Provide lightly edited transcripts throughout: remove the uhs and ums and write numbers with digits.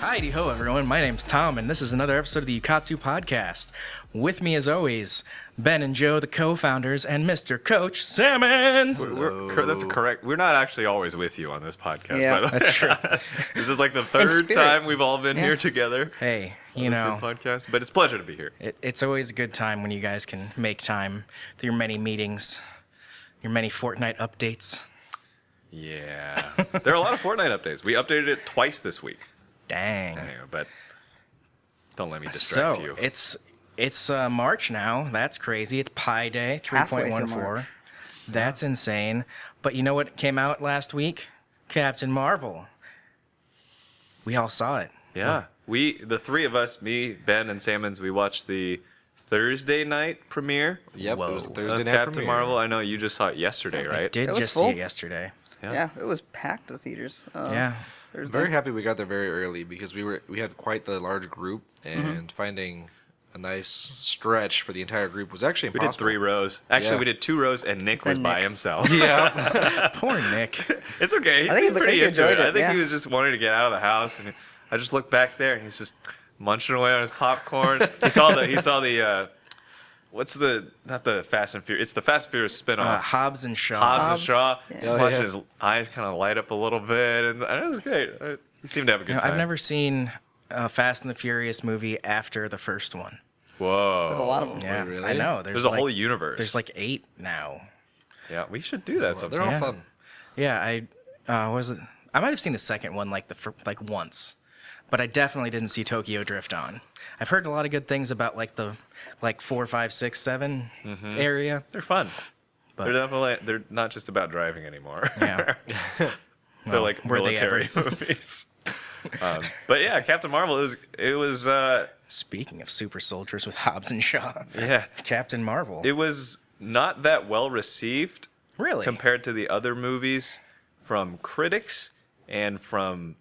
Heidi ho, everyone. My name's Tom, and this is another episode of the Ukatsu Podcast. With me, as always, Ben and Joe, the co-founders, and Mr. Coach Sammons. That's correct. We're not actually always with you on this podcast, by the way. That's true. This is like the third time we've all been here together. Hey, you know, podcast, but it's a pleasure to be here. It's always a good time when you guys can make time through your many meetings, your many Fortnite updates. Yeah. There are a lot of Fortnite updates. We updated it twice this week. Dang. Anyway, but don't let me distract you. It's March now. That's crazy. It's Pi Day, 3.14. That's insane. But you know what came out last week? Captain Marvel. We all saw it. Yeah. The three of us, me, Ben, and Sammons, we watched the Thursday night premiere. Yep, Whoa. it was the Thursday night Captain premiere. Marvel. I know you just saw it yesterday, right? I did just see it yesterday. Yeah, it was packed to theaters. Yeah. Thursday. Very happy we got there very early because we had quite the large group, and finding a nice stretch for the entire group was actually We impossible. did 3 rows. Actually, we did 2 rows, and Nick was by himself. Yeah. Poor Nick. It's okay. He seemed pretty into it. I think he was just wanting to get out of the house, and I just looked back there, and he's just munching away on his popcorn. He saw the not the Fast and Furious. It's the Fast and Furious spinoff. Hobbs and Shaw. Hobbs and Shaw. Yeah. Just watching his eyes kind of light up a little bit, and it was great. He seemed to have a good time. I've never seen a Fast and the Furious movie after the first one. Whoa. There's a lot of them. Yeah, really? I know. There's a whole universe. There's like 8 now. Yeah, we should do that sometime. They're all Yeah. fun. Yeah, I might have seen the second one like once, but I definitely didn't see Tokyo Drift on. I've heard a lot of good things about like the 4, 5, 6, 7 area. They're fun. But They're not just about driving anymore. yeah, They're like were they military movies. But yeah, Captain Marvel it was speaking of super soldiers with Hobbs and Shaw, yeah, Captain Marvel. it was not that well received Really? compared to the other movies from critics and from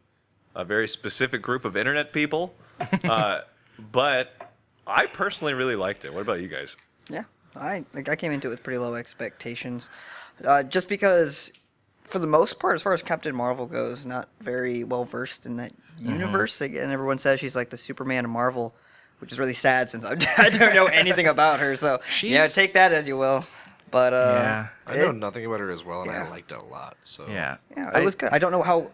a very specific group of internet people. But I personally really liked it. What about you guys? Yeah, I came into it with pretty low expectations, just because, for the most part, as far as Captain Marvel goes, not very well versed in that universe. And everyone says she's like the Superman of Marvel, which is really sad since I don't know anything about her. So take that as you will. But yeah, I know nothing about her as well, and yeah. I liked it a lot. So yeah. it was good. I don't know how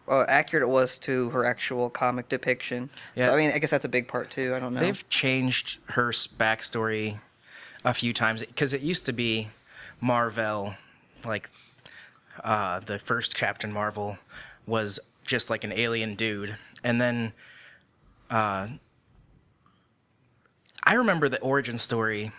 accurate it was to her actual comic depiction. Yeah. So I mean, I guess that's a big part too. I don't know. They've changed her backstory a few times because it used to be Marvel, like the first Captain Marvel was just like an alien dude, and then I remember the origin story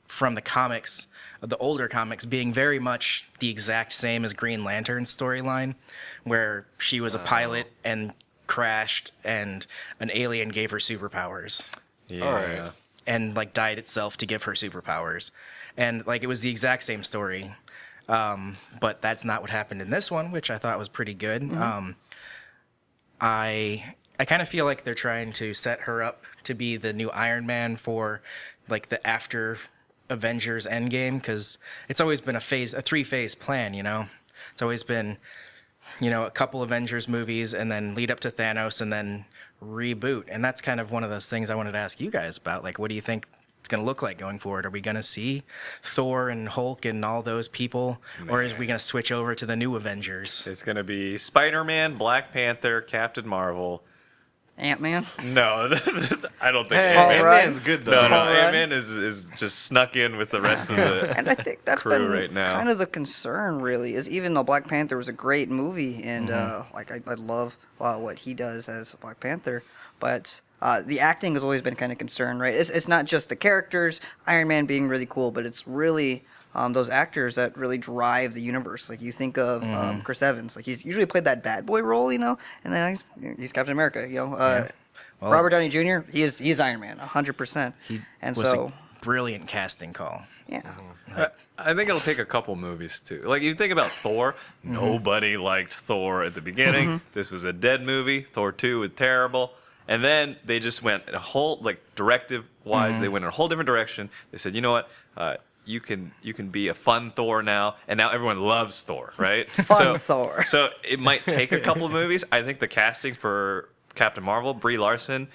from the comics, the older comics, being very much the exact same as Green Lantern's storyline, where she was a pilot and crashed, and an alien gave her superpowers. Yeah. All right. And like died itself to give her superpowers, and like it was the exact same story, but that's not what happened in this one, which I thought was pretty good. I kind of feel like they're trying to set her up to be the new Iron Man for like the after Avengers Endgame, because it's always been a 3-phase plan. You know, it's always been, a couple Avengers movies and then lead up to Thanos and then reboot. And that's kind of one of those things I wanted to ask you guys about. Like, what do you think it's going to look like going forward? Are we going to see Thor and Hulk and all those people? Or is we going to switch over to the new Avengers? It's going to be Spider-Man, Black Panther, Captain Marvel. Ant-Man. No, I don't think Hey, Ant-Man's Ant-Man's good though. No, Paul Rudd. Ant-Man is just snuck in with the rest of the And I think that's crew been right now. kind of the concern, really, is even though Black Panther was a great movie, and I love what he does as Black Panther, but the acting has always been kind of concerned, right? It's not just the characters, Iron Man being really cool, but it's really those actors that really drive the universe. Like you think of Chris Evans, like he's usually played that bad boy role, and then he's Captain America, Well, Robert Downey Jr. He's Iron Man, 100%. And was so a brilliant casting call. yeah. I think it'll take a couple movies too. Like you think about Thor, nobody liked Thor at the beginning. This was a dead movie. Thor 2 was terrible. And then they just went a whole, like directive wise, they went in a whole different direction. They said, you know what? You can be a fun Thor now, and now everyone loves Thor, right? Fun Thor. So it might take a couple of movies. I think the casting for Captain Marvel, Brie Larson.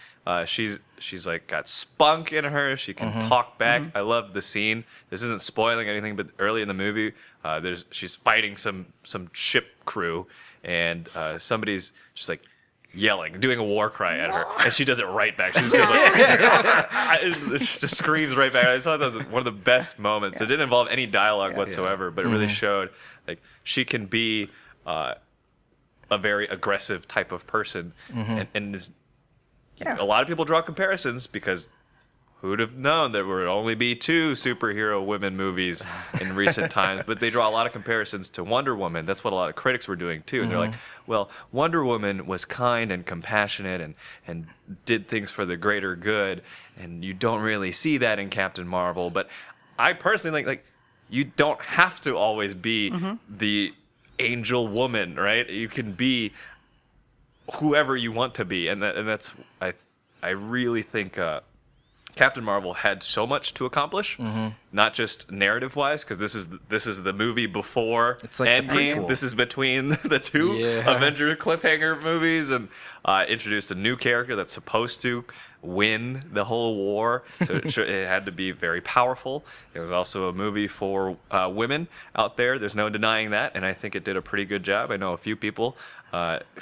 She's like got spunk in her. She can talk back. I love the scene. This isn't spoiling anything, but early in the movie, she's fighting some ship crew, and somebody's just like yelling, doing a war cry at her, and she does it right back. She just goes like, she just screams right back. I just thought that was one of the best moments. It didn't involve any dialogue whatsoever, but it really showed like she can be a very aggressive type of person, and is, a lot of people draw comparisons because who'd have known there would only be 2 superhero women movies in recent times, but they draw a lot of comparisons to Wonder Woman. That's what a lot of critics were doing too. And they're like, well, Wonder Woman was kind and compassionate and did things for the greater good, and you don't really see that in Captain Marvel. But I personally think like you don't have to always be the angel woman, right? You can be whoever you want to be, and that's I really think Captain Marvel had so much to accomplish, not just narrative-wise, because this is the movie before It's like the Endgame. prequel. This is between the 2 Avenger cliffhanger movies, and introduced a new character that's supposed to win the whole war. So it had to be very powerful. It was also a movie for women out there. There's no denying that, and I think it did a pretty good job. I know a few people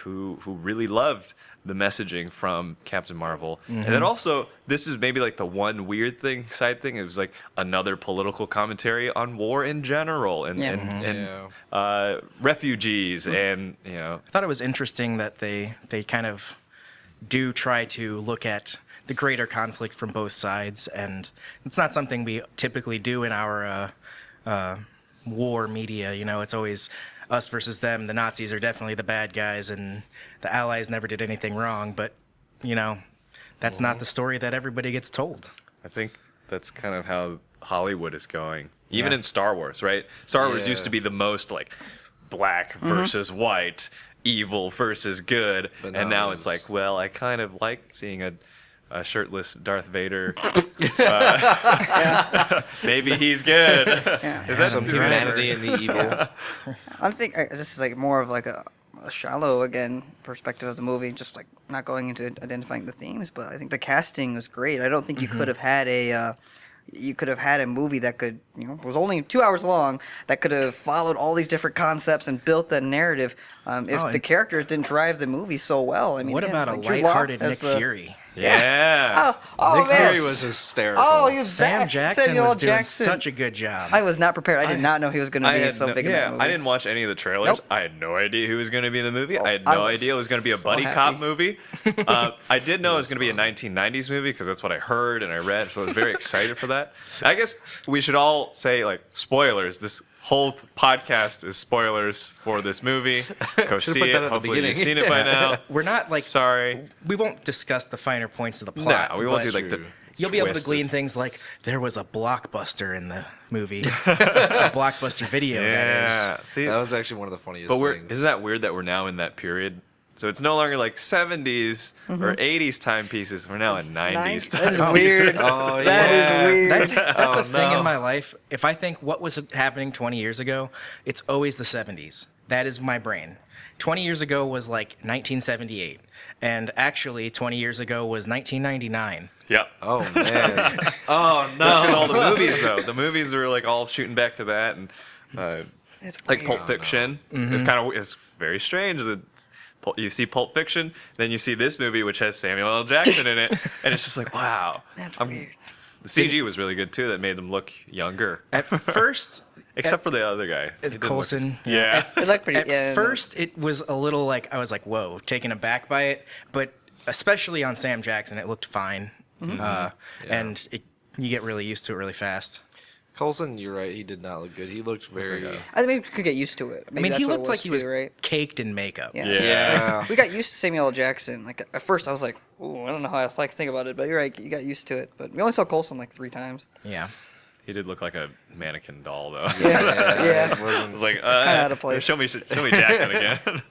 who really loved the messaging from Captain Marvel. And then also, this is maybe like the one weird side thing. It was like another political commentary on war in general and refugees and, I thought it was interesting that they kind of do try to look at the greater conflict from both sides, and it's not something we typically do in our war media. It's always us versus them. The Nazis are definitely the bad guys, and the Allies never did anything wrong. But, that's not the story that everybody gets told. I think that's kind of how Hollywood is going. Even in Star Wars, right? Star Wars used to be the most like black versus white, evil versus good, and now it's like, well, I kind of like seeing a shirtless Darth Vader. Maybe he's good. Is that some humanity in the evil? I think this is like more of like a shallow perspective of the movie, just like not going into identifying the themes. But I think the casting was great. I don't think you could have had a movie that could, was only 2 hours long, that could have followed all these different concepts and built the narrative. If the characters didn't drive the movie so well, I mean, What about a like Jude Law lighthearted as Nick the- Fury? Yeah. Oh Nick man, Fury was hysterical. oh, he was Sam back. Jackson Samuel was doing Jackson. such a good job. I was not prepared. I did not know he was going to be so big in that movie. I didn't watch any of the trailers. Nope. I had no idea who was going to be in the movie. I had I no was idea it was going to be a so buddy happy. cop movie. I did know it was going to be a 1990s movie because that's what I heard and I read, so I was very excited for that. I guess we should all say, like, spoilers. This whole podcast is spoilers for this movie. Go see put it. that at the Hopefully you've beginning. seen it by now. We're not like Sorry. we won't discuss the finer points of the plot. No, we won't but do like the. You'll be able to twists. glean things like there was a blockbuster in the movie, a blockbuster video. That Yeah. See, That was actually one of the funniest but things. isn't that weird that we're now in that period? So it's no longer like 70s or 80s timepieces. We're now in 90s That is timepieces. weird. Oh, That is yeah. weird. That's Oh, a thing no. in my life. If I think what was happening 20 years ago, it's always the 70s. That is my brain. 20 years ago was like 1978, and actually 20 years ago was 1999. Yep. Oh man. Oh Look at all no. the movies though. The movies were like all shooting back to that, and It's like weird. Pulp Fiction. It's very strange that you see Pulp Fiction, then you see this movie which has Samuel L. Jackson in it, and it's just like, wow. That's I'm- weird. The CG was really good too. That made them look younger, At first, except for the other guy. He didn't look Coulson. as- Yeah. It looked pretty. At yeah, first, it was a little like I was like, "Whoa," taken aback by it. But especially on Sam Jackson, it looked fine, and you get really used to it really fast. Coulson, you're right. He did not look good. He looked very. I think we could get used to it. I Maybe mean, that's he what it looked like he too, was right. caked in makeup. Yeah. Yeah. Like, we got used to Samuel L. Jackson. Like at first, I was like, "Ooh, I don't know how I like to think about it," but you're right. You got used to it. But we only saw Coulson like 3 times. Yeah. He did look like a mannequin doll though. Yeah. Yeah. It I wasn't- was like, Kinda out of place. show me Jackson again.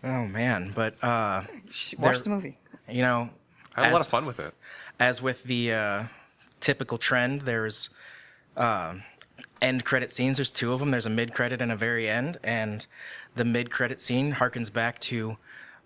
Oh man, but Watch the movie. you know, I had a lot As- of fun with it. as with the typical trend, there's end credit scenes. There's 2 of them. There's a mid credit and a very end, and the mid credit scene harkens back to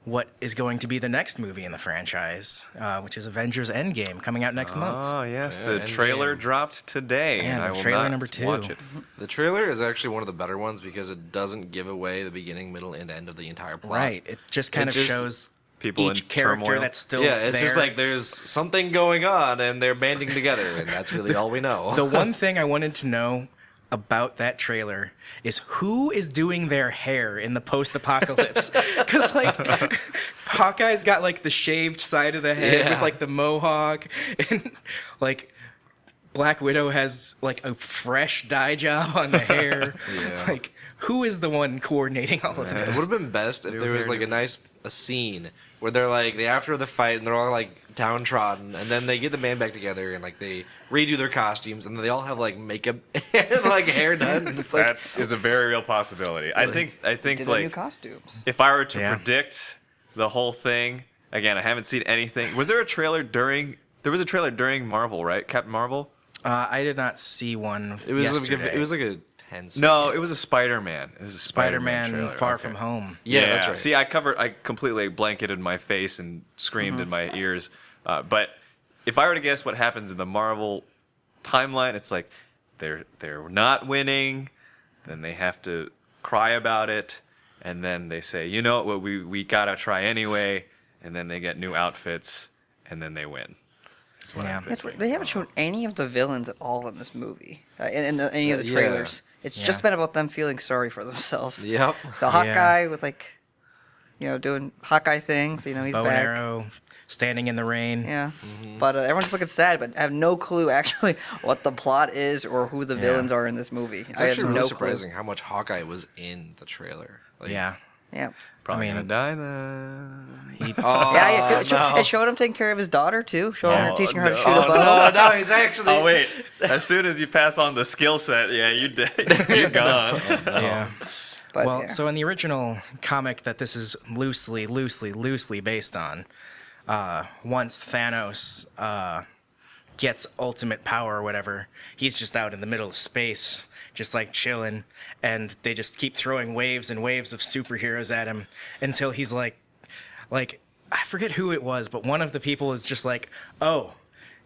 what is going to be the next movie in the franchise, which is Avengers Endgame, coming out next month. Oh, yes. Yeah, The trailer Endgame. dropped today. Yeah, and the I will trailer not number 2. watch it. The trailer is actually one of the better ones because it doesn't give away the beginning, middle, and end of the entire plot. Right. It just kind of just- shows People each in character turmoil. that's still Yeah, it's just there. like there's something going on and they're banding together, and that's really all we know. The one thing I wanted to know about that trailer is who is doing their hair in the post-apocalypse, because like Hawkeye's got like the shaved side of the head with Yeah. like the mohawk, and like Black Widow has like a fresh dye job on the hair. Yeah. Like who is the one coordinating all of It this? would have been best if there was like a scene where they're like after the fight and they're all like downtrodden, and then they get the band back together and like they redo their costumes and they all have like makeup and like hair done. And it's like That is a very real possibility. I think Did new like costumes. if I were to Yeah. predict the whole thing, again, I haven't seen anything. Was there a trailer during? There was a trailer during Marvel, right? Captain Marvel. I did not see one. it was yesterday. like a tense. No, it was a Spider-Man. It was a Spider-Man trailer. Far Okay. From Home. Yeah, that's right. See, I completely blanketed my face and screamed in my ears. But if I were to guess what happens in the Marvel timeline, it's like they're not winning, then they have to cry about it, and then they say, you know what, we gotta try anyway, and then they get new outfits, and then they win. That's what Yeah. I'm That's thinking. weird. They haven't shown any of the villains at all in this movie, any of the Yeah. trailers. It's Yeah. just been about them feeling sorry for themselves. Yep. So Hawkeye with like, doing Hawkeye things. He's Bow and back. arrow, standing in the rain. Yeah, but everyone's just looking sad, but I have no clue actually what the plot is or who the villains are in this movie. It's I have actually no really clue. surprising how much Hawkeye was in the trailer. Like, Yeah. Yeah, Probably I mean- gonna die then. Oh, yeah. It no. showed him taking care of his daughter too. Showing her Oh, teaching her how to no. shoot a Oh, bow. no, he's actually. Oh wait! As soon as you pass on the skill set, yeah, you're gone. Yeah. But Well, yeah. so in the original comic that this is loosely based on, once Thanos gets ultimate power or whatever, he's just out in the middle of space, just like chilling, and they just keep throwing waves and waves of superheroes at him until he's like I forget who it was, but one of the people is just like, oh.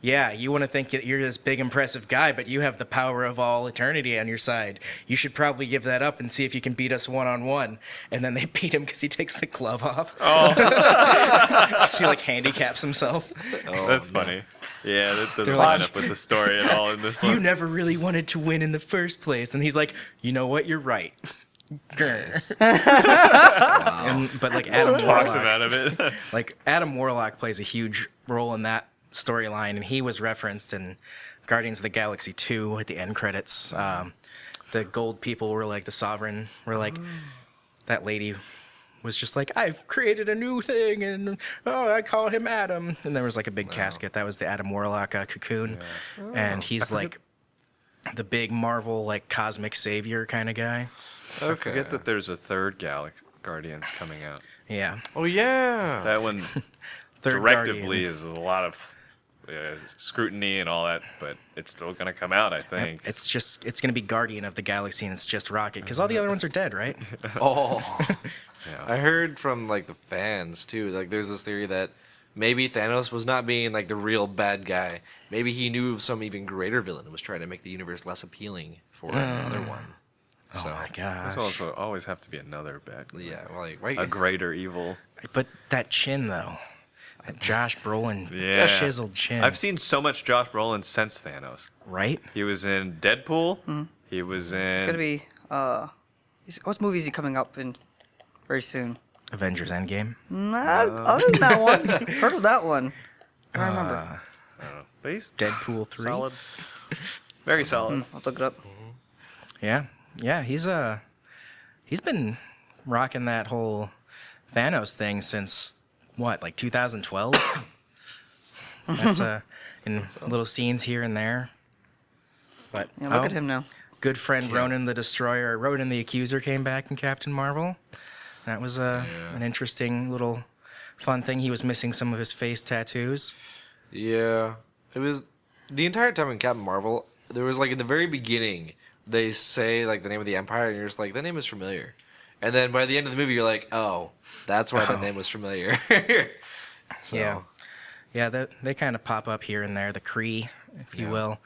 Yeah, you want to think that you're this big, impressive guy, but you have the power of all eternity on your side. You should probably give that up and see if you can beat us one-on-one. And then they beat him because he takes the glove off. Oh, So he, like, handicaps himself. Oh, that's no. funny. Yeah, that doesn't They're line like- up with the story at all in this You one. never really wanted to win in the first place. And he's like, you know what? You're right. Grr. But, like, Adam Talks Warlock, him out of it. like, Adam Warlock plays a huge role in that storyline, and he was referenced in Guardians of the Galaxy 2 at the end credits. The gold people were like the Sovereign, were like, that lady was just like, I've created a new thing, and I call him Adam. And there was like a big casket. That was the Adam Warlock cocoon. And he's like the big Marvel, like cosmic savior kind of guy. I forget that there's a third Guardians coming out. Yeah. Oh yeah. That one Third directively Guardian. is a lot of scrutiny and all that, but it's still gonna come out, I think. It's going to be Guardian of the Galaxy, and it's just Rocket, because all the other ones are dead, right? Oh. Yeah. I heard from like the fans too. Like, there's this theory that maybe Thanos was not being like the real bad guy. Maybe he knew of some even greater villain and was trying to make the universe less appealing for another one. Oh So, my gosh. There's also always have to be another bad guy. yeah, well, like, why? A greater evil. But that chin, though. That Josh Brolin, Yeah. that chiseled chin. I've seen so much Josh Brolin since Thanos. Right? He was in Deadpool. He was in. It's gonna be what movie is he coming up in very soon? Avengers Endgame. Other than that one, heard of that one. I don't remember. I don't know. But he's Deadpool 3. solid. Very solid. I'll look it up. Yeah. Yeah, he's been rocking that whole Thanos thing since, what, like 2012? That's in little scenes here and there. But Yeah, look at him now. Good friend Ronan the Destroyer, Ronan the Accuser came back in Captain Marvel. That was an interesting little fun thing. He was missing some of his face tattoos. Yeah, it was the entire time in Captain Marvel. There was like in the very beginning, they say like the name of the Empire, and you're just like, that name is familiar. And then by the end of the movie, you're like, oh, that's why the name was familiar. So, Yeah, they kind of pop up here and there, the Kree, if you will,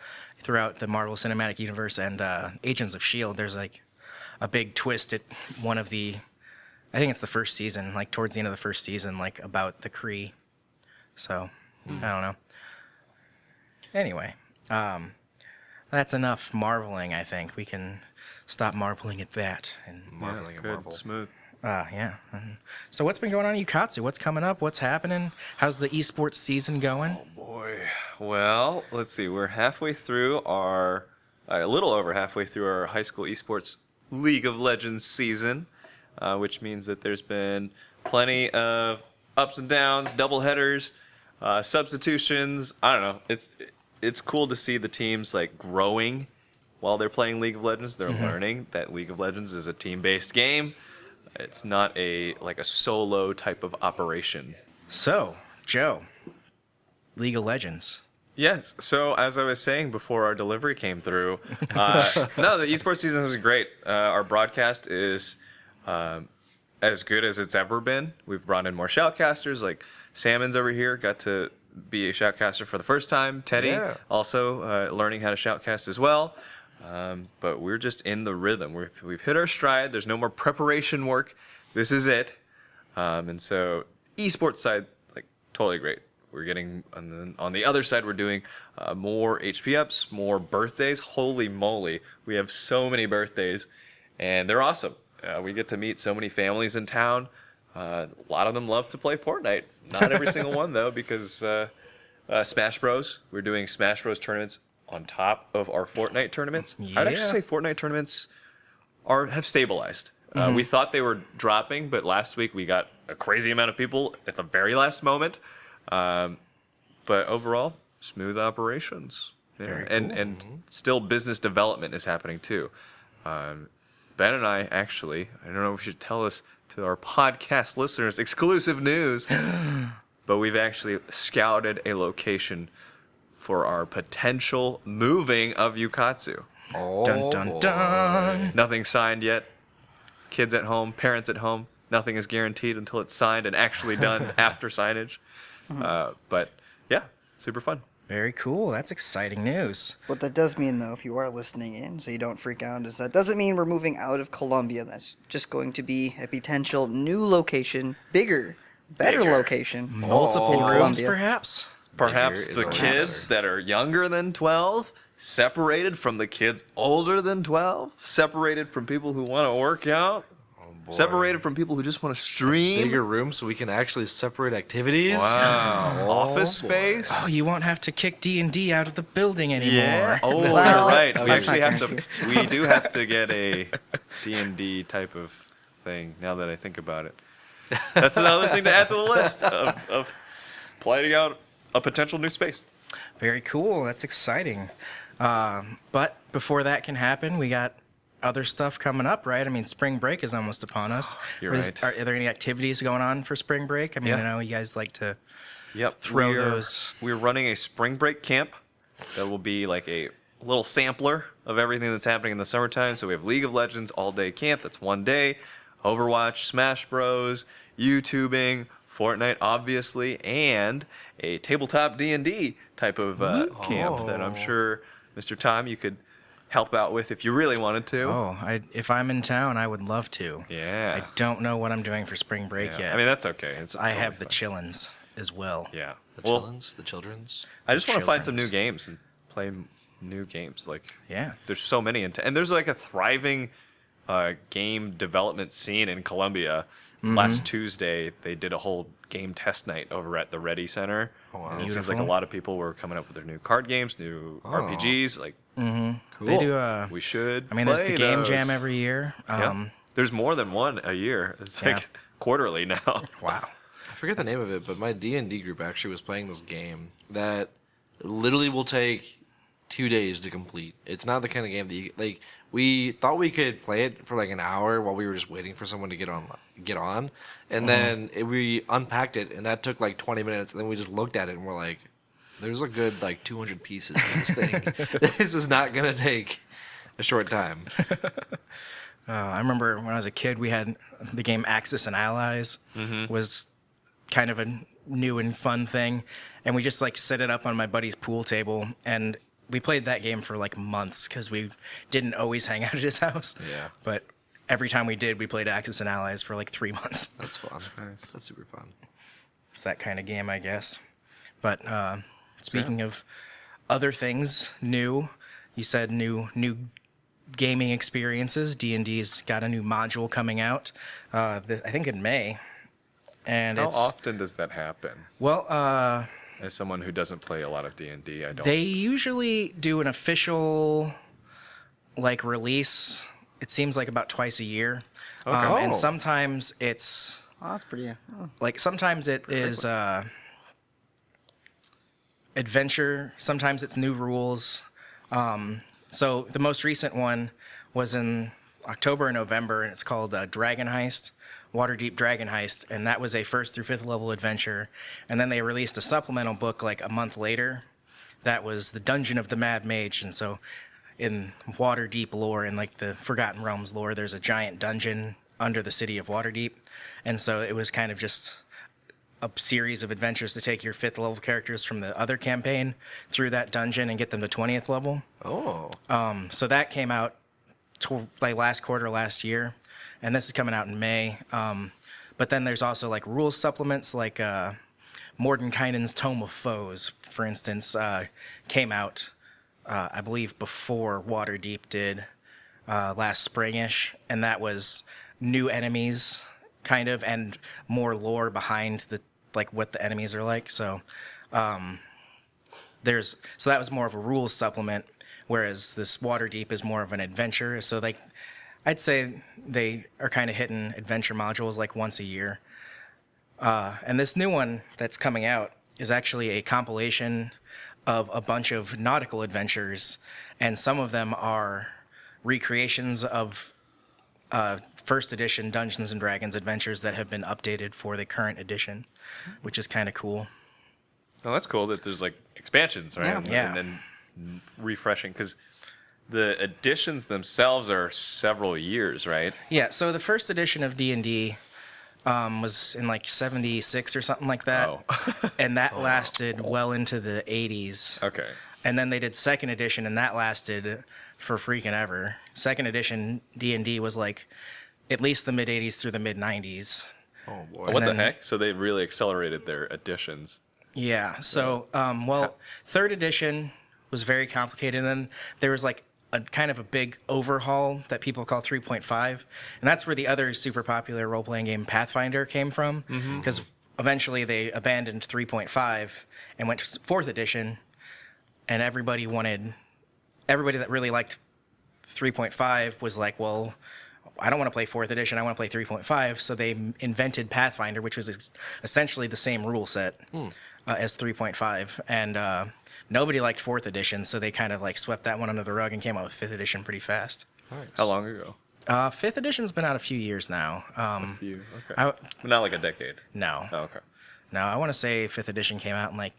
throughout the Marvel Cinematic Universe and Agents of S.H.I.E.L.D. There's like a big twist at one of the, I think it's the first season, like towards the end of the first season, like about the Kree. So, I don't know. Anyway, that's enough marveling, I think. We can stop marveling at that. And marveling at good, Marvel. smooth. yeah. So what's been going on in Ukatsu? What's coming up? What's happening? How's the esports season going? Oh boy. Well, let's see. We're halfway through a little over halfway through our high school esports League of Legends season, which means that there's been plenty of ups and downs, double headers, substitutions. I don't know. It's cool to see the teams like growing while they're playing League of Legends. They're learning that League of Legends is a team-based game. It's not a solo type of operation. So, Joe, League of Legends. Yes. So as I was saying before our delivery came through, no, the esports season was great. Our broadcast is as good as it's ever been. We've brought in more shoutcasters, like Sammons over here got to be a shoutcaster for the first time. Teddy also learning how to shoutcast as well. But we're just in the rhythm. We've hit our stride. There's no more preparation work. This is it. And so esports side, like totally great. We're getting on the other side. We're doing more HP ups, more birthdays. Holy moly, we have so many birthdays, and they're awesome. We get to meet so many families in town. A lot of them love to play Fortnite. Not every single one though, because Smash Bros. We're doing Smash Bros. Tournaments on top of our Fortnite tournaments. I'd actually say Fortnite tournaments have stabilized. We thought they were dropping, but last week we got a crazy amount of people at the very last moment. But overall, smooth operations. Yeah. And still business development is happening too. Ben and I actually, I don't know if we should tell this to our podcast listeners, exclusive news, but we've actually scouted a location for our potential moving of Ukatsu. Oh, Dun, dun, dun. Nothing signed yet. Kids at home, parents at home. Nothing is guaranteed until it's signed and actually done after signage. But yeah, super fun. Very cool. That's exciting news. What that does mean, though, if you are listening in, so you don't freak out, is that doesn't mean we're moving out of Columbia. That's just going to be a potential new location, better location. Multiple in rooms, Columbia. perhaps? Perhaps Bigger is the a kids lot. that are younger than 12, separated from the kids older than 12, separated from people who want to work out, separated from people who just want to stream. Bigger room so we can actually separate activities. Wow. Oh, Office boy. space. Oh, you won't have to kick D&D out of the building anymore. Yeah. Oh, Well, you're right. We that's actually not have to. We do have to get a D&D type of thing. Now that I think about it, that's another thing to add to the list of planning out a potential new space. Very cool. That's exciting. But before that can happen, we got other stuff coming up, right? I mean, spring break is almost upon us. You're right. Are there any activities going on for spring break? I mean, I know you guys like to throw those. We're running a spring break camp that will be like a little sampler of everything that's happening in the summertime. So we have League of Legends all-day camp. That's one day. Overwatch, Smash Bros, YouTubing, Fortnite, obviously, and a tabletop D&D type of camp that I'm sure, Mr. Tom, you could help out with if you really wanted to. Oh, if I'm in town, I would love to. Yeah. I don't know what I'm doing for spring break yet. I mean, that's okay. I have the chillins as well. Yeah. The Well, children's. I just want to find some new children's. games and play new games. Like, Yeah. there's so many, and there's like a thriving game development scene in Columbia. Last Tuesday, they did a whole game test night over at the Ready Center. Oh, wow. And it seems like a Beautiful. lot of people were coming up with their new card games, new RPGs. Like, Mm-hmm. They do we should. I mean, there's the play game those. jam every year. Yeah. There's more than one a year. It's Yeah. like quarterly now. Wow. I forget the name of it, but my D&D group actually was playing this game that literally will take 2 days to complete. It's not the kind of game that you like. We thought we could play it for like an hour while we were just waiting for someone to get on, and then we unpacked it, and that took like 20 minutes. And then we just looked at it, and we're like, "There's a good like 200 pieces in this thing. This is not gonna take a short time." I remember when I was a kid, we had the game Axis and Allies was kind of a new and fun thing, and we just like set it up on my buddy's pool table, and we played that game for like months because we didn't always hang out at his house. Yeah. But every time we did, we played Axis and Allies for like 3 months. That's fun. Nice. That's super fun. It's that kind of game, I guess. But speaking of other things new, you said new gaming experiences. D&D's got a new module coming out, I think in May. And How it's often does that happen? well, As someone who doesn't play a lot of D&D, I don't. they usually do an official like release. It seems like about twice a year. Okay. And Oh. sometimes it's Oh, that's pretty. like sometimes it is adventure, sometimes it's new rules. So the most recent one was in October and November, and it's called Dragon Heist, Waterdeep Dragon Heist, and that was a 1st through 5th level adventure. And then they released a supplemental book like a month later that was the Dungeon of the Mad Mage. And so in Waterdeep lore, in like the Forgotten Realms lore, there's a giant dungeon under the city of Waterdeep. And so it was kind of just a series of adventures to take your 5th level characters from the other campaign through that dungeon and get them to 20th level. Oh. So that came out like last quarter last year, and this is coming out in May. But then there's also like rules supplements, like Mordenkainen's Tome of Foes, for instance, came out, I believe, before Waterdeep did last springish, and that was new enemies, kind of, and more lore behind the like what the enemies are like. So that was more of a rules supplement, whereas this Waterdeep is more of an adventure. So like I'd say they are kind of hitting adventure modules like once a year. And this new one that's coming out is actually a compilation of a bunch of nautical adventures, and some of them are recreations of first edition Dungeons and Dragons adventures that have been updated for the current edition, which is kind of cool. Oh, that's cool that there's like expansions, right? Yeah. And then refreshing, because the editions themselves are several years, right? Yeah, so the first edition of D&D was in like 76 or something like that. Oh. And that lasted well into the 80s. Okay. And then they did second edition, and that lasted for freaking ever. Second edition D&D was like at least the mid 80s through the mid 90s. Oh boy. What the then- heck? So they really accelerated their editions. Yeah. So, third edition was very complicated. And then there was like a kind of a big overhaul that people call 3.5. And that's where the other super popular role-playing game Pathfinder came from. Because eventually they abandoned 3.5 and went to fourth edition. And everybody that really liked 3.5 was like, well, I don't want to play 4th edition, I want to play 3.5. So they invented Pathfinder, which was essentially the same rule set as 3.5. And nobody liked 4th edition, so they kind of like swept that one under the rug and came out with 5th edition pretty fast. How long ago? 5th edition's been out a few years now. A few. Okay. I- Not like a decade. No. Oh, okay. No, I want to say 5th edition came out in like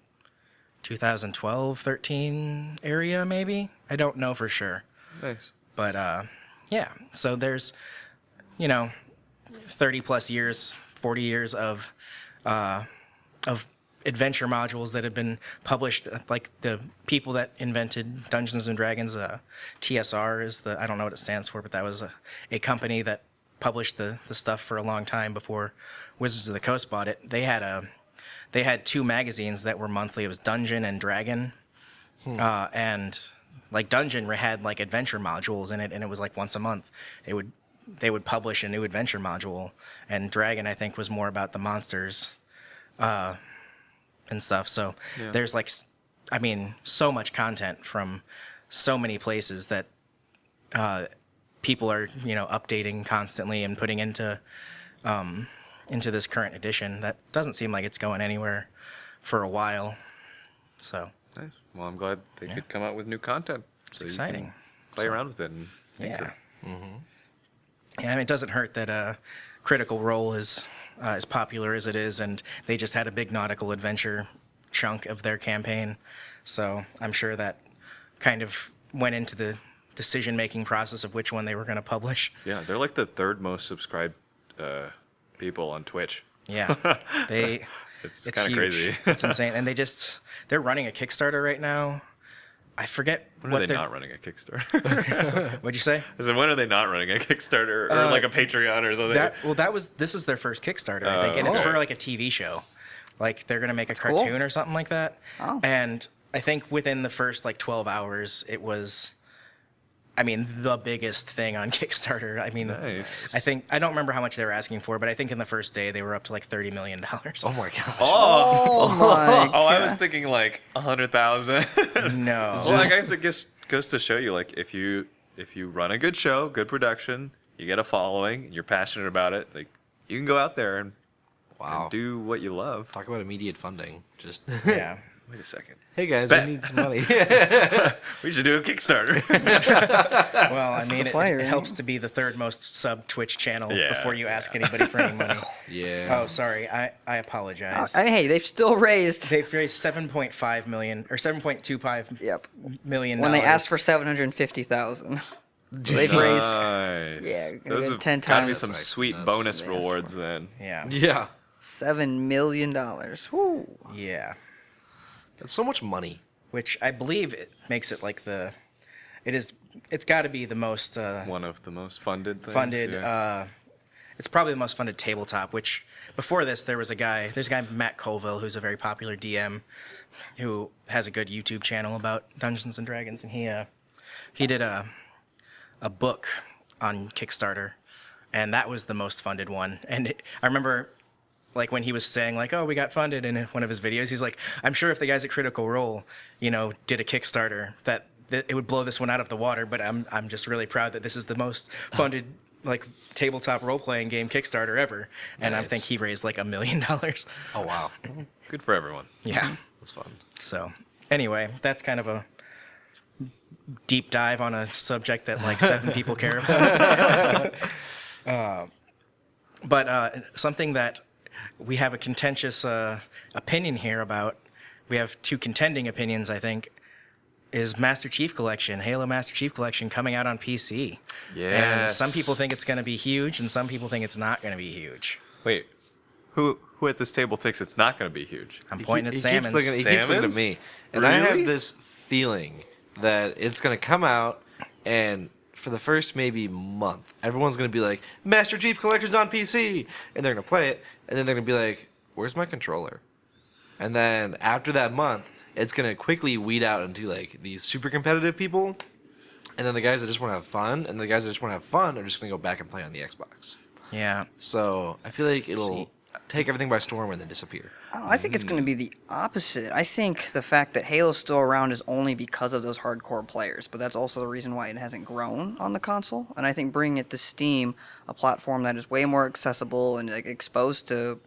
2012, 13 area, maybe. I don't know for sure. Nice. But yeah, so there's 30 plus years, 40 years of adventure modules that have been published. Like the people that invented Dungeons and Dragons, TSR is I don't know what it stands for, but that was a company that published the stuff for a long time before Wizards of the Coast bought it. They had 2 magazines that were monthly. It was Dungeon and Dragon, and like Dungeon had like adventure modules in it, and it was like once a month they would publish a new adventure module. And Dragon, I think, was more about the monsters and stuff. So there's like, so much content from so many places that people are updating constantly and putting into this current edition that doesn't seem like it's going anywhere for a while. So Nice. Well, I'm glad they could come out with new content. it's exciting. You can play around with it and tinker. Yeah. Yeah, it doesn't hurt that Critical Role is as popular as it is, and they just had a big nautical adventure chunk of their campaign. So I'm sure that kind of went into decision-making process of which one they were going to publish. Yeah, they're like the third most subscribed people on Twitch. Yeah, It's it's kind of huge. crazy. It's insane, and they're running a Kickstarter right now. I forget When what are they they're. not running a Kickstarter? What'd you say? I said, when are they not running a Kickstarter or like a Patreon or something? This is their first Kickstarter, I think, and it's okay. for like a TV show. Like they're gonna make a cool. cartoon or something like that. Oh. And I think within the first like 12 hours, it was, I mean, the biggest thing on Kickstarter. I mean, Nice. I don't remember how much they were asking for, but I think in the first day they were up to like $30 million. Oh my gosh. Oh my Oh, I God. was thinking like 100,000. No. Well, I guess it just goes to show you, like, if you run a good show, good production, you get a following, you're passionate about it, like, you can go out there and Wow. do what you love. Talk about immediate funding. Just Yeah. Wait a second. hey guys, Bet. we need some money. We should do a Kickstarter. Well, I mean, the it player. helps to be the third most sub Twitch channel Yeah, before you ask anybody for any money. yeah. Oh, sorry. I apologize. I mean, hey, they've still raised. They've raised 7.5 million or 7.25 Yep. million. When they dollars. asked for 750,000. So they've raised. Nice. Yeah, Those good have 10 gotta be times. some Nice. sweet That's- bonus they asked rewards for. then. Yeah. Yeah. $7 million. Woo. Yeah. That's so much money. Which I believe it makes it like it's got to be the most One of the most funded things. funded. Yeah. It's probably the most funded tabletop. Which before this, there's a guy Matt Colville, who's a very popular DM, who has a good YouTube channel about Dungeons and Dragons, and he did a book on Kickstarter, and that was the most funded one. And I remember, like, when he was saying, like, oh, we got funded in one of his videos, he's like, I'm sure if the guys at Critical Role, did a Kickstarter, that it would blow this one out of the water, but I'm just really proud that this is the most funded, like, tabletop role-playing game Kickstarter ever. And I Nice. think he raised, like, $1 million. Oh wow. Good for everyone. Yeah. That's fun. So, anyway, that's kind of a deep dive on a subject that, like, 7 people care about. But something that we have a contentious opinion here about, we have 2 contending opinions, I think, is Master Chief Collection, Halo Master Chief Collection coming out on PC. And Yes. some people think it's going to be huge, and some people think it's not going to be huge. Wait, who at this table thinks it's not going to be huge? I'm pointing at He Sammons. keeps looking at Sammons? me. And I Really? have this feeling that it's going to come out, and for the first maybe month, everyone's going to be like, Master Chief Collector's on PC! And they're going to play it, and then they're going to be like, where's my controller? And then after that month, it's going to quickly weed out into like these super competitive people, and then the guys that just want to have fun, and the guys that just want to have fun are just going to go back and play on the Xbox. Yeah. So I feel like it'll take everything by storm and then disappear. I think it's going to be the opposite. I think the fact that Halo's still around is only because of those hardcore players, but that's also the reason why it hasn't grown on the console. And I think bringing it to Steam, a platform that is way more accessible and like, exposed to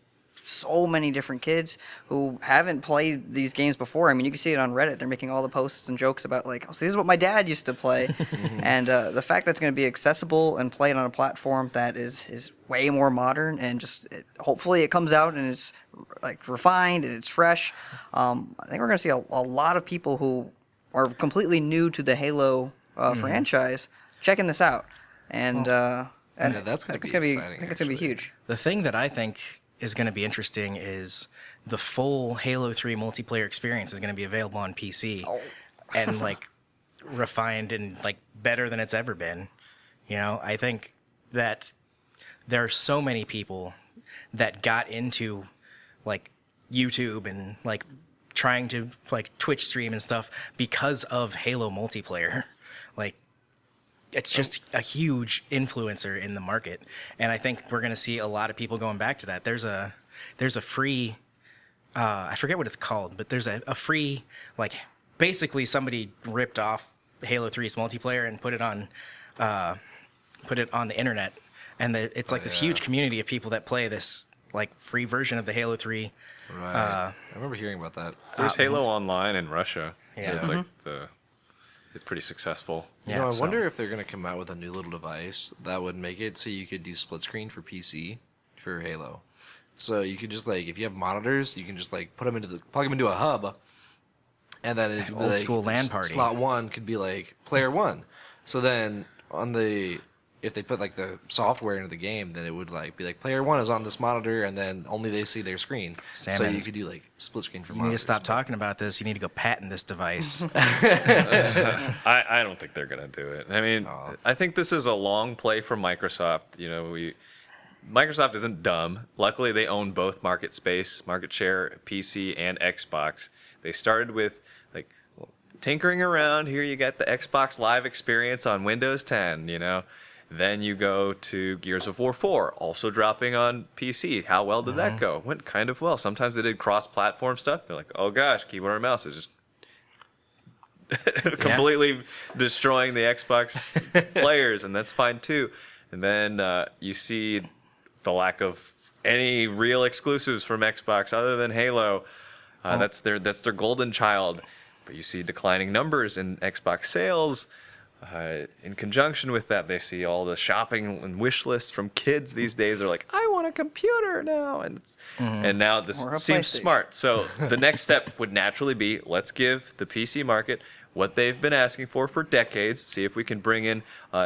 so many different kids who haven't played these games before. I mean, you can see it on Reddit. They're making all the posts and jokes about like, oh, so this is what my dad used to play. And the fact that it's going to be accessible and played on a platform that is way more modern and just hopefully it comes out and it's like refined and it's fresh. I think we're going to see a lot of people who are completely new to the Halo franchise checking this out. And Yeah, that's gonna I think be it's exciting, I think it's going to be actually. huge. The thing that I think is going to be interesting is the full Halo 3 multiplayer experience is going to be available on PC and like refined and like better than it's ever been. I think that there are so many people that got into like YouTube and like trying to like Twitch stream and stuff because of Halo multiplayer. Like it's just a huge influencer in the market, and I think we're going to see a lot of people going back to that. There's a free, I forget what it's called, but there's a free, like, basically somebody ripped off Halo 3's multiplayer and put it on the internet, and it's like this huge community of people that play this like free version of the Halo 3. Right. I remember hearing about that. There's Halo Online in Russia. Yeah. It's like it's pretty successful. You know, I wonder if they're going to come out with a new little device that would make it so you could do split screen for PC for Halo. So you could just like, if you have monitors, you can just like plug them into a hub, and then it'd be Old like school LAN party. Slot 1 could be like player 1. So then if they put like the software into the game, then it would like be like player 1 is on this monitor, and then only they see their screen. So you Sammons. could do like split screen for You need to monitors. stop talking about this. You need to go patent this device. I don't think they're gonna do it. I mean, Oh. I think this is a long play for Microsoft. You know, Microsoft isn't dumb. Luckily, they own both market share, PC and Xbox. They started with like tinkering around. Here you got the Xbox Live experience on Windows 10. You know. Then you go to Gears of War 4, also dropping on PC. How well did that go? Went kind of well. Sometimes they did cross-platform stuff. They're like, oh gosh, keyboard and mouse is just completely destroying the Xbox players, and that's fine too. And then you see the lack of any real exclusives from Xbox other than Halo. That's their golden child. But you see declining numbers in Xbox sales. In conjunction with that, they see all the shopping and wish lists from kids these days. They're like, I want a computer now. And now this Or a seems PlayStation. smart. So the next step would naturally be, let's give the PC market what they've been asking for decades. See if we can bring in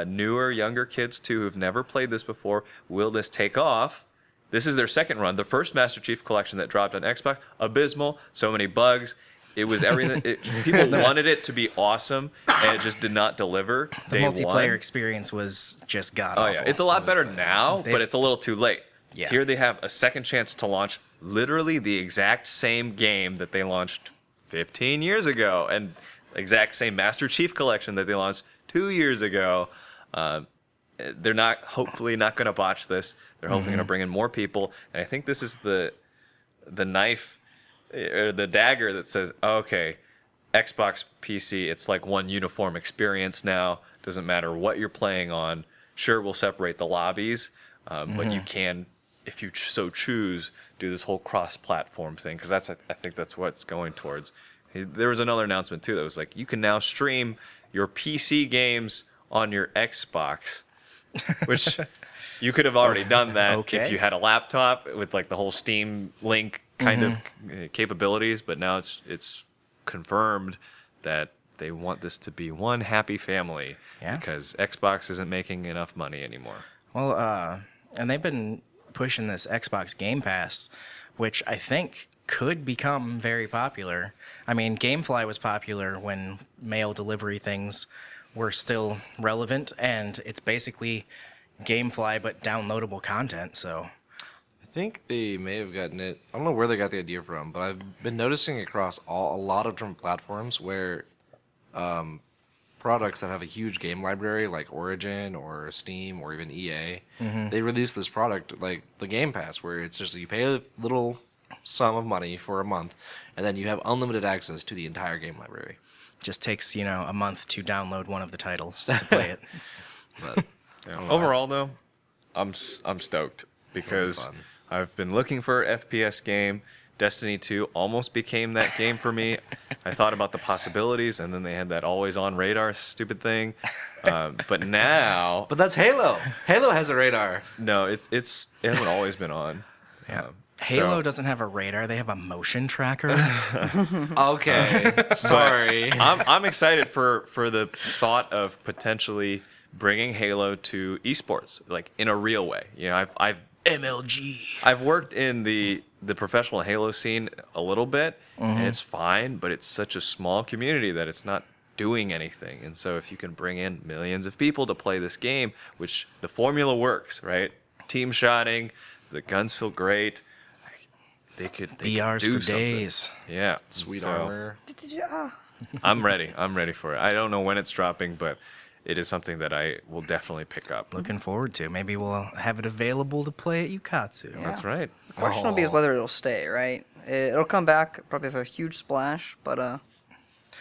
newer, younger kids too who've never played this before. Will this take off? This is their second run. The first Master Chief Collection that dropped on Xbox, abysmal, so many bugs. It was everything. People wanted it to be awesome, and it just did not deliver. The day multiplayer one. experience was just god Oh awful. yeah, it's a lot better now, but it's a little too late. Yeah. Here they have a second chance to launch literally the exact same game that they launched 15 years ago, and exact same Master Chief Collection that they launched 2 years ago. They're hopefully not going to botch this. They're hopefully going to bring in more people, and I think this is the knife or the dagger that says, okay, Xbox, PC, it's like one uniform experience now. Doesn't matter what you're playing on. Sure, we'll separate the lobbies, but you can, if you so choose, do this whole cross-platform thing, because I think that's what it's going towards. There was another announcement too that was like, you can now stream your PC games on your Xbox, which you could have already done that if Okay. you had a laptop with like the whole Steam Link kind of capabilities, but now it's confirmed that they want this to be one happy family because Xbox isn't making enough money anymore. Well, and they've been pushing this Xbox Game Pass, which I think could become very popular. I mean, GameFly was popular when mail delivery things were still relevant, and it's basically GameFly but downloadable content, so... I think they may have gotten it. I don't know where they got the idea from, but I've been noticing across a lot of different platforms where products that have a huge game library, like Origin or Steam or even EA, they release this product like the Game Pass, where it's just you pay a little sum of money for a month, and then you have unlimited access to the entire game library. Just takes, a month to download one of the titles to play it. But Overall, though, I'm stoked because fun. I've been looking for an FPS game. Destiny 2 almost became that game for me. I thought about the possibilities, and then they had that always-on radar stupid thing. But now, But that's Halo. Halo has a radar. no, it hasn't always been on. Yeah. Um, Halo so- doesn't have a radar; they have a motion tracker. Okay, sorry. I'm excited for the thought of potentially bringing Halo to esports, like in a real way. I've MLG. I've worked in the professional Halo scene a little bit, and it's fine, but it's such a small community that it's not doing anything. And so if you can bring in millions of people to play this game, which the formula works, right? Team shotting, the guns feel great. They could BRs do for something. days. Yeah. Sweet So armor. I'm ready. I'm ready for it. I don't know when it's dropping, but it is something that I will definitely pick up. Looking forward to. Maybe we'll have it available to play at Ukatsu. That's right. The question will be is whether it'll stay, right? It'll come back probably with a huge splash, but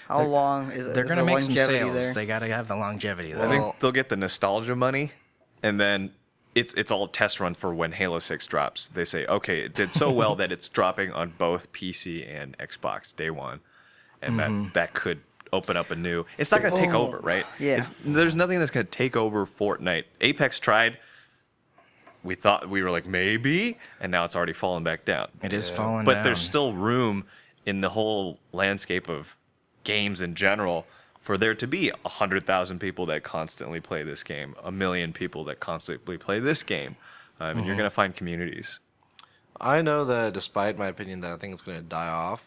how long is They're is gonna the make some longevity sales. there? They gotta have the longevity I there. think Well- they'll get the nostalgia money, and then it's all a test run for when Halo 6 drops. They say, okay, it did so well that it's dropping on both PC and Xbox day one, and that could open up a new. It's not going to take over, right? Yeah. There's nothing that's going to take over Fortnite. Apex tried. We were like maybe, and now it's already fallen back down. It is falling But down. there's still room in the whole landscape of games in general for there to be 100,000 people that constantly play this game, 1 million people that constantly play this game, and you're going to find communities. I know that despite my opinion that I think it's going to die off,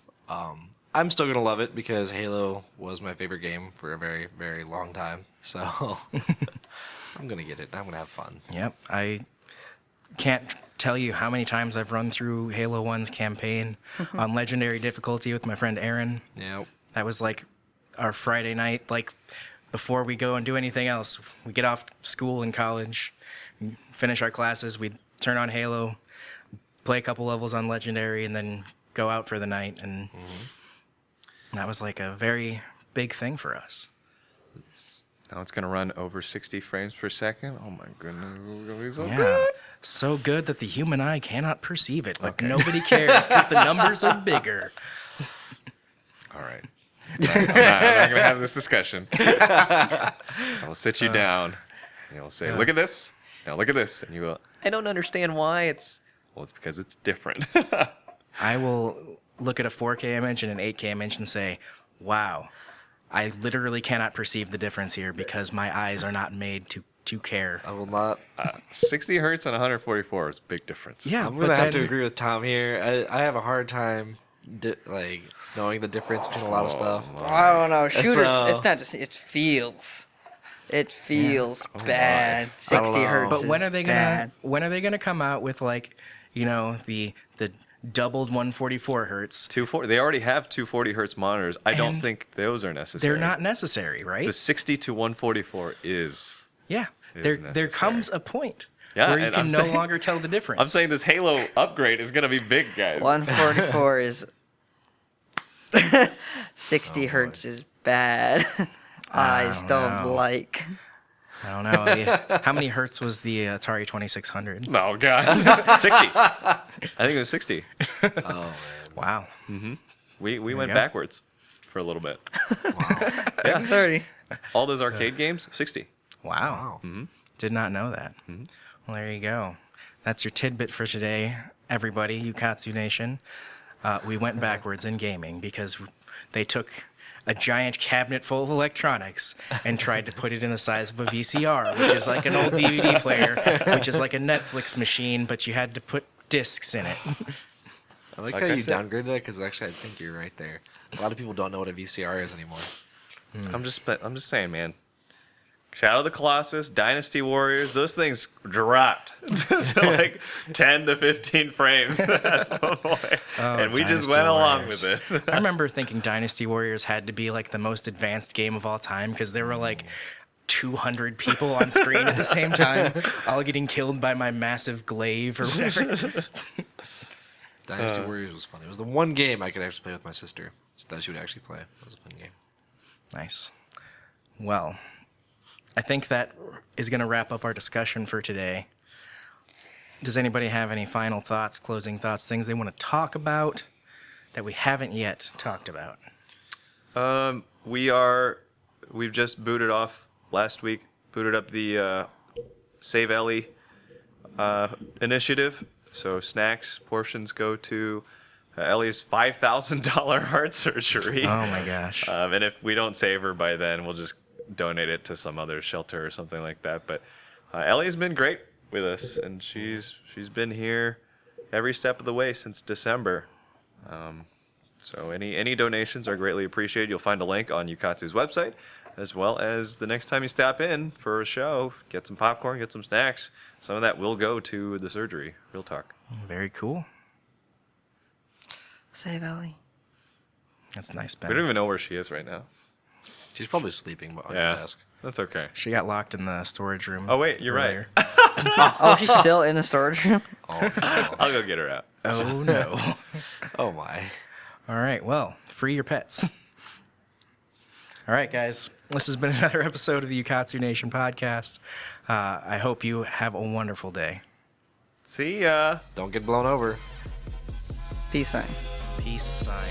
I'm still going to love it because Halo was my favorite game for a very, very long time. So I'm going to get it. I'm going to have fun. Yep. I can't tell you how many times I've run through Halo 1's campaign on legendary difficulty with my friend Aaron. Yep. That was like our Friday night, like before we go and do anything else. We get off school and college, finish our classes, we'd turn on Halo, play a couple levels on legendary, and then go out for the night. And that was like a very big thing for us. Now it's going to run over 60 frames per second. Oh my goodness, it's going to be so Yeah. good. So good that the human eye cannot perceive it, but nobody cares because the numbers are bigger. All right. I'm not going to have this discussion. I'll sit you down, and you'll say, look at this. Now look at this. And you go, I don't understand why it's... Well, it's because it's different. I will look at a 4K image and an 8K image and say, wow, I literally cannot perceive the difference here because my eyes are not made to care. I will not. 60 hertz and 144 is a big difference. Yeah, I'm going to have to agree with Tom here. I have a hard time knowing the difference between a lot of stuff. I don't know. Shooters, So- it's not just, it feels. It feels bad. I 60 don't know. hertz But when is are they bad. gonna come out with like, you know, the doubled 144 hertz? 240. They already have 240 hertz monitors. I don't And think those are necessary. They're not necessary, right? The 60 to 144 is. Yeah. Is There necessary. comes a point Yeah, where you and can I'm no saying- longer tell the difference. I'm saying this Halo upgrade is going to be big, guys. 144 is 60 hertz is bad. Eyes don't know. like. I don't know. How many hertz was the Atari 2600? Oh, God. 60. I think it was 60. Oh, man. Wow. We went go. backwards for a little bit. Wow. Yeah. 30. All those arcade games, 60. Wow. Wow. Did not know that. Well, there you go. That's your tidbit for today, everybody, Ukatsu Nation. We went backwards in gaming because they took a giant cabinet full of electronics and tried to put it in the size of a VCR, which is like an old DVD player, which is like a Netflix machine, but you had to put discs in it. I like Like how I you said. downgraded that because actually I think you're right there. A lot of people don't know what a VCR is anymore. I'm just saying, man. Shadow of the Colossus, Dynasty Warriors, those things dropped to like 10 to 15 frames at one point. And we just Dynasty went along Warriors. with it. I remember thinking Dynasty Warriors had to be like the most advanced game of all time because there were like 200 people on screen at the same time, all getting killed by my massive glaive or whatever. Dynasty Warriors was fun. It was the one game I could actually play with my sister. So that she would actually play. It was a fun game. Nice. Well, I think that is going to wrap up our discussion for today. Does anybody have any final thoughts, closing thoughts, things they want to talk about that we haven't yet talked about? We've just booted off last week, booted up the Save Ellie initiative. So snacks portions go to Ellie's $5,000 heart surgery. Oh my gosh. And if we don't save her by then, we'll just donate it to some other shelter or something like that. But Ellie's been great with us, and she's been here every step of the way since December. So any donations are greatly appreciated. You'll find a link on Ukatsu's website, as well as the next time you stop in for a show, get some popcorn, get some snacks. Some of that will go to the surgery. Real talk. Very cool. Save Ellie. That's nice, We don't Ben. even know where she is right now. She's probably sleeping on Yeah. your desk. That's okay. She got locked in the storage room. Oh, wait, you're earlier. right. Oh, she's still in the storage room? Oh, no. I'll go get her out. Oh, no. Oh, my. All right, well, free your pets. All right, guys, this has been another episode of the Ukatsu Nation podcast. I hope you have a wonderful day. See ya. Don't get blown over. Peace sign. Peace sign.